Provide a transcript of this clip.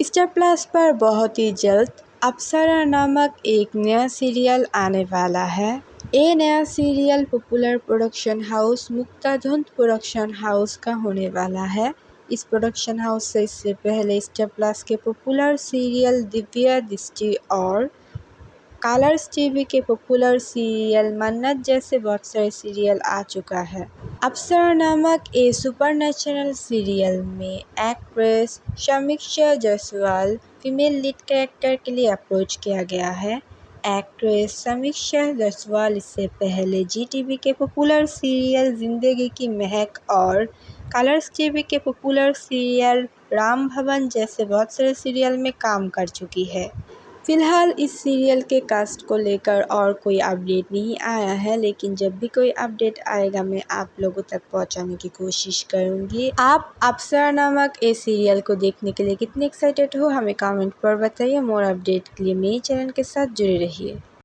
Star plus पर बहुत ही जल्द अप्सरा नामक एक नया सीरियल आने वाला है। ये नया सीरियल पॉपुलर प्रोडक्शन हाउस मुक्ताधुंध प्रोडक्शन हाउस का होने वाला है। इस प्रोडक्शन हाउस से इससे पहले स्टार प्लस के पॉपुलर सीरियल दिव्या दृष्टि और कलर्स टीवी के पॉपुलर सीरियल मन्नत जैसे बहुत सारे सीरियल आ चुका है। अप्सरा नामक ए सुपरनैचुरल सीरियल में एक्ट्रेस समीक्षा जायसवाल फीमेल लीड कैरेक्टर के लिए अप्रोच किया गया है। एक्ट्रेस समीक्षा जायसवाल इससे पहले जी टीवी के पॉपुलर सीरियल जिंदगी की महक और कलर्स टीवी के पॉपुलर सीरियल राम भवन जैसे बहुत सारे सीरियल में काम कर चुकी है। फिलहाल इस सीरियल के कास्ट को लेकर और कोई अपडेट नहीं आया है, लेकिन जब भी कोई अपडेट आएगा मैं आप लोगों तक पहुंचाने की कोशिश करूंगी। आप अप्सरा नामक इस सीरियल को देखने के लिए कितने एक्साइटेड हो हमें कमेंट पर बताइए। मोर अपडेट के लिए मेरे चैनल के साथ जुड़े रहिए।